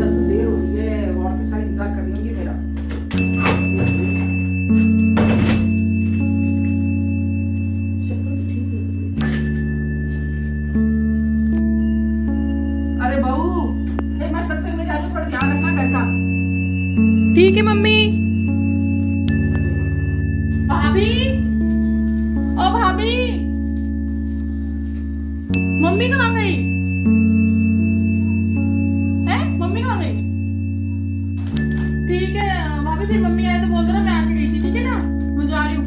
आज तो देर हो रही है, औरतें सारी इंतजार कर रही होंगी मेरा। शक्ल तो ठीक लग रही है। अरे बहू, नहीं मैं सत्संग में जा रही हूँ, थोड़ा ध्यान रखना घर का। ठीक है मम्मी। भाभी, ओ भाभी, मम्मी कहाँ गई है? मम्मी कहाँ गई? ठीक है भाभी, फिर मम्मी आए तो बोल देना मैं आके गई थी, ठीक है ना? मैं जा रही हूँ।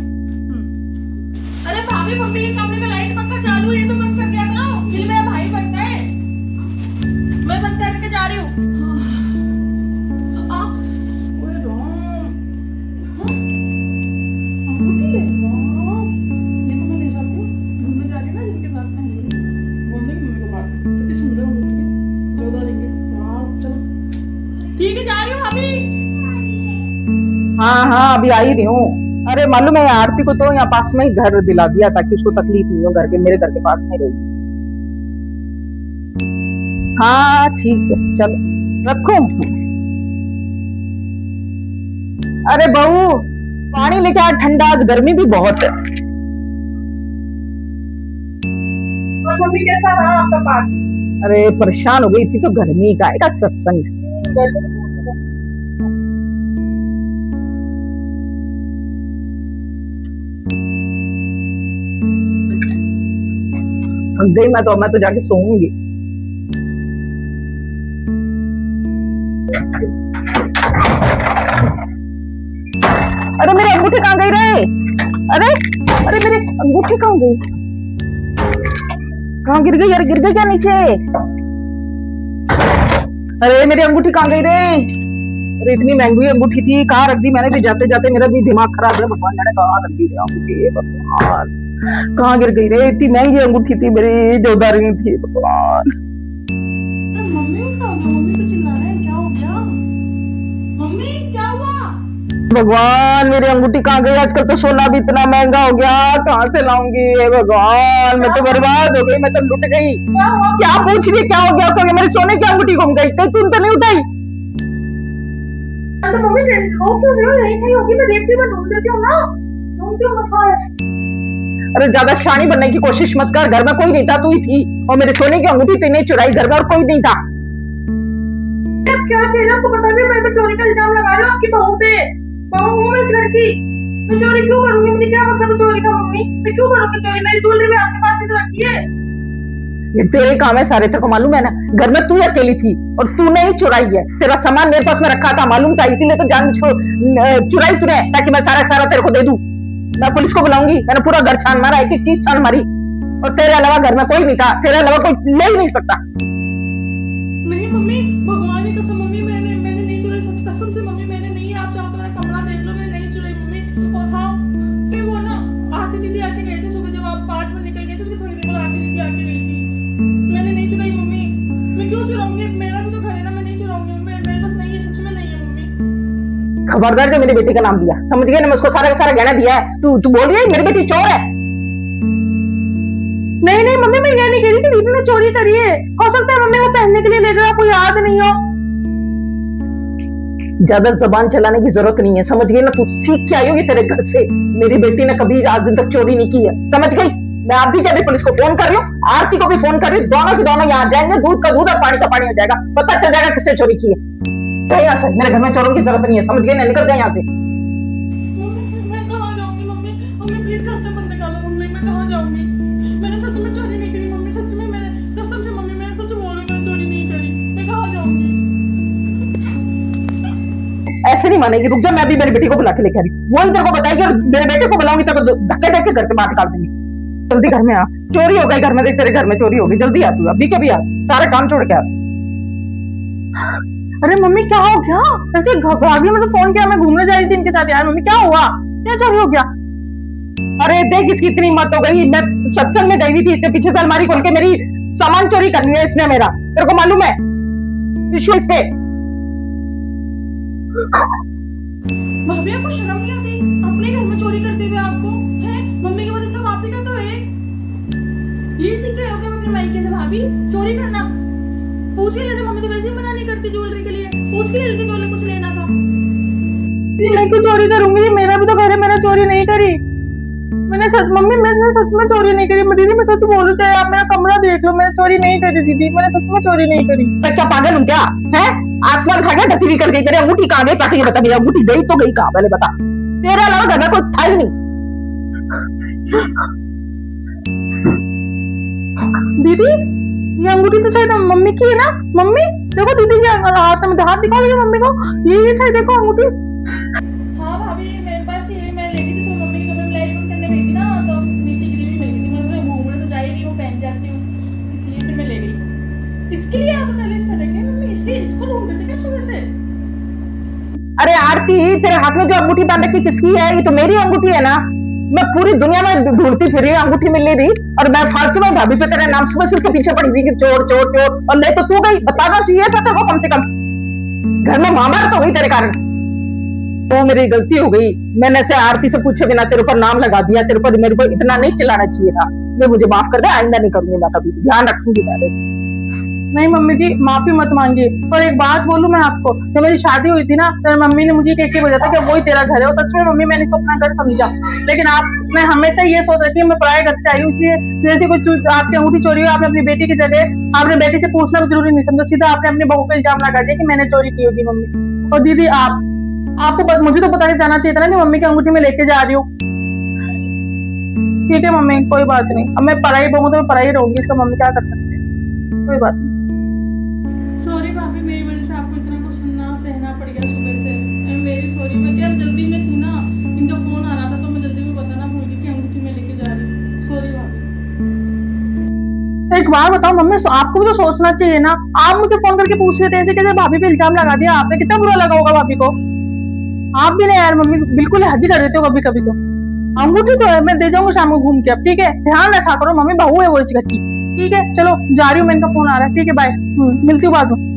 अरे भाभी, मम्मी के कमरे का लाइट पंखा चालू है, ये तो बंद कर दिया करो, फिर मेरा भाई बनता है। मैं बंद करके जा रही हूँ। ओए राम, अंगूठी है, वाह, ये तो मैं ले जाती हूँ। घूमने जा रही हूँ ना जिनके साथ में, बोल देंगे मम्मी को बात, कितनी सुंदर अंगूठी है, 14 रिंगे, वाह। चलो ठीक है, जा रही हूँ भाभी। हाँ हाँ, अभी आ ही रही हूँ। अरे मालूम है, आरती को तो यहाँ पास में ही घर दिला दिया ताकि उसको तकलीफ नहीं हो, घर के मेरे घर के पास में रहेगी। हाँ ठीक है, चलो रखो। अरे बहू, पानी लेके आ ठंडा, आज गर्मी भी बहुत है। और मम्मी कैसा रहा आपका पाठ? अरे परेशान हो गई थी तो गर्मी का एक सत्संग। गई मैं तो जाके सोऊंगी। अरे मेरी अंगूठी कहाँ गई रे? अरे अरे मेरी अंगूठी कहाँ गई? कहाँ गिर गई यार? गिर गई क्या नीचे? अरे मेरी अंगूठी कहाँ गई रे? अरे इतनी महंगी अंगूठी थी, कहाँ रख दी मैंने? भी जाते जाते मेरा भी दिमाग खराब है। भगवान जाने कहाँ रख दी अंगूठी, भगवान कहाँ गिर गई रे? इतनी महंगी अंगूठी थी मेरी, जो उधारी थी। भगवान मम्मी को क्या हो गया? मम्मी को चिल्ला रहे हैं, क्या हो गया? मम्मी क्या हुआ? भगवान, मेरी अंगूठी कहाँ गई? आजकल तो सोना भी इतना महंगा हो गया, कहाँ से लाऊंगी? हे भगवान, मैं तो बर्बाद हो गई, मैं तो लुट गई। क्या पूछ रही? क्या हो गया? तो मेरे सोने की अंगूठी गुम गई, कहीं तुम तो नहीं उठाई? तो मम्मी रो क्यों रही हो? यही कहीं होगी, मैं देखती हूँ, मैं ढूंढ देती हूँ ना। ढूंढती हूँ, कहाँ है? अरे ज्यादा शानी बनने की कोशिश मत कर, घर में कोई नहीं था, तू ही थी। और मेरे सोने की अंगूठी तूने चुराई, घर में और कोई नहीं था। अब क्या कह रहे हो? आपको पता भी, मेरे पे चोरी का इल्जाम लगा रहे हो आपकी बहू पे। बहू हूँ मैं इस घर की, मैं चोरी क्यों करूंगी? मुझे क्या मतलब चोरी का? मम्मी मैं क्यों करूंगी चोरी? मेरी ज्वेलरी भी आपके पास ही तो रखी है। ये तेरे काम है सारे, तेरे को मालूम है ना? घर में तू अकेली थी और तूने ही चुराई है। तेरा सामान मेरे पास में रखा था, मालूम था, इसीलिए तो जान चुराई तूने, ताकि मैं सारा तेरे को दे दूं। मैं पुलिस को बुलाऊंगी, मैंने पूरा घर छान मारा, एक एक चीज छान मारी, और तेरे अलावा घर में कोई नहीं था, तेरे अलावा कोई ले ही नहीं सकता। नहीं मम्मी, भगवान की कसम मम्मी, मैंने नहीं चुराई, सच कसम से मम्मी मैंने नहीं। आप चाहो तो मेरा कमरा देख लो, मैंने नहीं चुराई मम्मी। और हाँ, फिर वो ना आरती दीदी आके गए थे सुबह, जब आप पार्ट में निकल गए थे, उसकी थोड़ी देर बाद आरती दीदी आके गई थी। मैंने नहीं चुराई मम्मी, मैं क्यों चुराऊंगी? मेरा भी तो घर है ना, मैं नहीं चुराऊंगी। मेरे पास नहीं है, सच में नहीं है मम्मी। खबरदार जो मेरी बेटी का नाम दिया, समझ गए ना? मैं उसको सारा का सारा गहना दिया है। तू बोल रही है मेरी बेटी चोर है? नहीं नहीं मम्मी, मैं ये नहीं कह रही कि दीदी ने चोरी करी है। हो सकता है मम्मी वो पहनने के लिए ले गया, आपको याद नहीं हो। ज्यादा जबान चलाने की जरूरत नहीं है, समझ गई ना? तू सीख के आई होगी तेरे घर से। मेरी बेटी ने कभी आज दिन तक चोरी नहीं की है, समझ गई? मैं अभी के अभी पुलिस को फोन कर रही हूँ, आरती को भी फोन कर रही हूँ, दोनों के दोनों यहाँ जाएंगे, दूध का दूध और पानी का पानी हो जाएगा, पता चल जाएगा किसने चोरी की है। तो यहाँ से मेरे घर में चोरों की जरूरत नहीं है, समझ गई ना? निकल जाए यहाँ से। मैं कहाँ जाऊंगी मम्मी? मम्मी प्लीज घर से बंद निकालो मम्मी, मैं कहाँ जाऊंगी? मैंने सच में चोरी नहीं करी मम्मी, सच में, मैंने कसम से मम्मी, मैं सच बोल रही हूँ, मैंने चोरी नहीं करी। मैं कहाँ जाऊंगी? ऐसे नहीं मानेगी, रुक जा, मैं भी मेरी बेटी को बुला के लेकर आ रही हूँ। वो तेरे को बताएगी और मेरे बेटे को बुलाऊंगी, तेरे को धक्के देके घर से बाहर निकाल दूंगी। जल्दी घर में आ, चोरी हो गई घर में, देख तेरे घर में चोरी हो गई, जल्दी आ तू, अभी के भी आ, सारा काम छोड़ के आ। अरे मम्मी क्या हो गया? ऐसे भाभी ने तो फोन किया, मैं घूमने जा रही थी इनके साथ। यार मम्मी क्या हुआ? क्या चोरी हो गया? अरे देख, इसकी इतनी हिम्मत हो गई, मैं सत्संग में गई हुई थी, इसने पीछे से अलमारी खोल के मेरी सामान चोरी करनी है इसने मेरा, तेरे को मालूम है? विश्व इस पे। भाभी आपको शर्म नहीं आती? अपने घर में चोरी करते हुए आपको हैं? मम्मी की वजह से सब आप ही का तो है। ये सीख रहे हो क्या अपने मायके से? भाभी चोरी करना पूछ के लेते, मम्मी तो वैसे ही मना नहीं करती ज्वेलरी के लिए, पूछ के ले लेते ज्वेलरी, कुछ लेना था। मैं क्यों चोरी करूंगी? मेरा भी तो घर है, मैंने चोरी नहीं करी। मैंने सच मम्मी मैंने सच में चोरी नहीं करी। दीदी मैं सच बोलूं, चाहे आप मेरा कमरा देख लो, मैंने चोरी नहीं करी दीदी, मैंने सच में चोरी नहीं करी। मैं क्या पागल हूँ क्या? है आसमान खा गया, धरती निकल गई, तेरी अंगूठी कहाँ गई? ताकि ये बता, मेरी अंगूठी गई तो गई कहाँ? पहले बता, तेरा अलावा घर में कोई था ही नहीं। दीदी ये अंगूठी तो शायद मम्मी की है ना? मम्मी देखो दीदी के हाथ में, हाथ दिखाओ मम्मी को, ये शायद देखो अंगूठी। हाँ भाभी मेरे पास ये, मैं ले गई थी सुबह मम्मी के कमरे में, लाइट बंद करने गई थी ना, तो नीचे गिरी हुई मिल गई थी। मैं तो घूमने तो जा ही नहीं, वो पहन जाती हूँ, इसलिए फिर मैं ले गई। इसके लिए आप दहलीज कर रखे मम्मी, इसलिए इसको ढूंढ रहे थे क्या सुबह से? अरे आरती, तेरे हाथ में जो अंगूठी बांध रखी किसकी है? ये तो मेरी अंगूठी है ना। मैं पूरी दुनिया में ढूंढती फिर रही, अंगूठी मिल नहीं रही, और मैं फालतू में भाभी पे तेरे नाम सुबह से उसके पीछे पड़ी हुई कि चोर चोर चोर, और नहीं तो तू गई। बताना चाहिए था तेरे को कम से कम, घर में मामार तो गई तेरे कारण। तो मेरी गलती हो गई, मैंने से आरती से पूछे बिना तेरे ऊपर नाम लगा दिया, तेरे ऊपर मेरे को इतना नहीं चिल्लाना चाहिए था। ये मुझे माफ कर दे, आइंदा नहीं करूंगी मैं कभी, ध्यान रखूंगी मैं। नहीं मम्मी जी माफी मत मांगिए। और एक बात बोलूं मैं आपको, जब मेरी शादी हुई थी ना, तो मम्मी ने मुझे कह के बोला था कि वही तेरा घर है, और सच में मम्मी मैंने इसको अपना घर समझा। लेकिन आप, मैं हमेशा ये सोच रही थी मैं पराये घर से आई हूँ, इसलिए जैसे कोई आपकी अंगूठी चोरी हो, आपने अपनी बेटी की जगह आपने बेटी से पूछना भी जरूरी नहीं समझा, सीधा आपने अपनी बहू पे इल्जाम लगा दिया कि मैंने चोरी की होगी मम्मी। और दीदी आपको बस, मुझे तो पता नहीं जाना चाहिए था ना कि मम्मी की अंगूठी में लेके जा रही हूँ। ठीक है मम्मी कोई बात नहीं, अब मैं पराई बहू तो मैं पराई रहूंगी, इसका मम्मी क्या कर सकते हैं, कोई बात नहीं। सॉरी भाभी, मेरी वजह से आपको इतना कुछ सुनना सहना पड़ गया सुबह से। I am very sorry. मैं क्या जल्दी में थी ना, इनका फोन आ रहा था तो मैं जल्दी में बताना भूल गई कि अंगूठी में लेके जा रही हूँ। सॉरी भाभी। एक बार बताओ मम्मी, आपको भी तो सोचना चाहिए ना। आप मुझे फोन करके पूछ रहे थे ऐसे कैसे भाभी पे इल्जाम लगा दिया आपने, कितना बुरा लगा होगा भाभी को। आप भी नहीं यार मम्मी, बिल्कुल हद ही कर देते हो कभी कभी तो। अंगूठी तो है, मैं दे जाऊंगा शाम को घूम के। अब ठीक है, ध्यान रखा करो मम्मी, बहू है वो इस घर की। ठीक है चलो जा रही हूँ, मैं, इनका फोन आ रहा है। ठीक है बाय, मिलती हूँ बाद में।